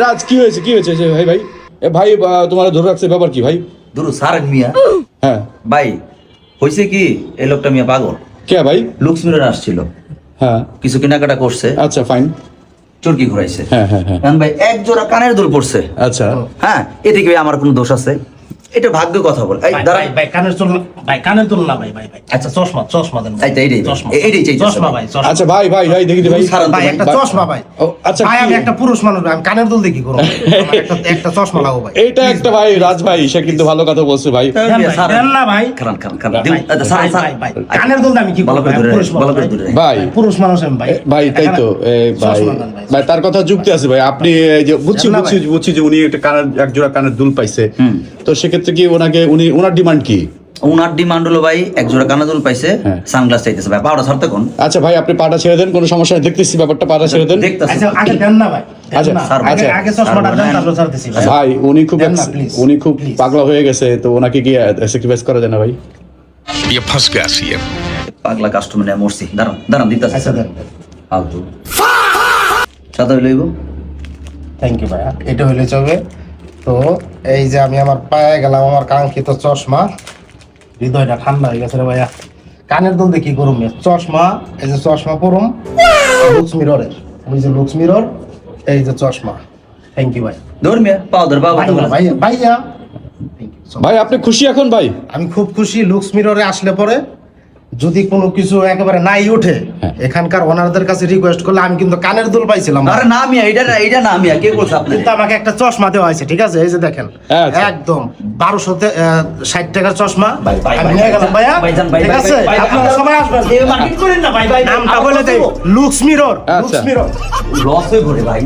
রাজ কি হয়েছে ভাই ভাই ভাই তোমার ধরে রাখছে ব্যাপার কি ভাই? ধরো সারেন মিয়া। হ্যাঁ ভাই হয়েছে কি, এই লোকটা মিয়া পাগল। কে ভাই? লুক্সমিরর আসছিল, হ্যাঁ কিছু কেনাকাটা করছে, আচ্ছা ফাইন, চরকি ঘুরাইছে। হ্যাঁ হ্যাঁ হ্যাঁ ভাই এক জোড়া কানের দুল পড়ছে। আচ্ছা হ্যাঁ, এতে কি আমার কোনো দোষ আছে? এটা ভাগ্য কথা বল। এই দাঁড়াই ভাই কানের তুল না ভাই আচ্ছা চশমা দেন ভাই। এইটাই চাই চশমা ভাই আচ্ছা ভাই ভাই ভাই দেখি ভাই ভাই একটা চশমা ভাই। ও আচ্ছা ভাই আমি একটা পুরুষ মানুষ, আমি কানের দুল দেখি করব, আমার একটা চশমা লাগো ভাই। এইটা একটা ভাই রাজ ভাই সে কিন্তু ভালো কথা বলছে ভাই। দেন না ভাই, খান ভাই কানের দুল আমি কি করব? ভাই পুরুষ মানুষ আমি ভাই। ভাই তাই তো ভাই ভাই তার কথা যুক্তি আছে ভাই। আপনি এই যে বুঝছি যে উনি একটা কানের এক জোড়া কানের দুল পাইছে, তো সেক্ষেত্রে কি ওনাকে ওনার ডিমান্ড কি? ওনার ডিমান্ড হলো ভাই এক জোড়া কানের দুল পাইছে, সানগ্লাস চাইতেছে ভাই। পাউডার ছাড়তে কোন? আচ্ছা ভাই আপনি পাটা ছেড়ে দেন, কোনো সমস্যা নেই, দেখতেছি ব্যাপারটা, পাটা ছেড়ে দেন। আচ্ছা আগে দেন না ভাই, আচ্ছা আগে চশমাটা দেন তারপর ছাড়তেছি ভাই। ভাই উনি খুব পাগলা হয়ে গেছে, তো ওনাকে কি স্যাক্রিফাইস করা যায় না ভাই? ये फंस गया सीएम। পাগলা কাস্টমার নিয়ে মরছি। দাঁড়ান দিতেছে। আচ্ছা দেন, ফালতু সাদা লইব। থ্যাংক ইউ ভাই, এটা হইলে চলবে। তো এই যে আমি আমার পায়ে গেলাম আমার কাঙ্ক্ষিত চশমা, হৃদয়টা ঠান্ডা হয়ে গেছে রে ভাইয়া। কানের দুল দিয়ে কি করুম? চশমা, এই যে চশমা পরুম লুক্স মিররের, ওই যে লুক্স মিরর, এই যে চশমা। থ্যাংক ইউ ভাই। ধর্মিয়া পাউডার বাবা ভাইয়া ভাই আপনি খুশি এখন ভাই? আমি খুব খুশি। লুক্স মিররে আসলে পরে যদি কোনো কিছু একেবারে নাই ওঠে, এখানকার ওনারদের কাছে রিকোয়েস্ট করলে আমি কিন্তু কানের দুল পাইছিলাম। আরে না মিয়া, এটা না মিয়া, কে বলছ আপনি? কিন্তু আমাকে একটা চশমা দেওয়া হয়েছে, ঠিক আছে? এই যে দেখেন, একদম 1260 টাকার চশমা আমি নিয়ে গেলাম ভাইয়া। ঠিক আছে, আপনারা সবাই আসবেন, এই মার্কেট করেন না ভাই। নামটা বলে দেই, লুক্স মিরর। লস হয়ে পড়ে ভাই।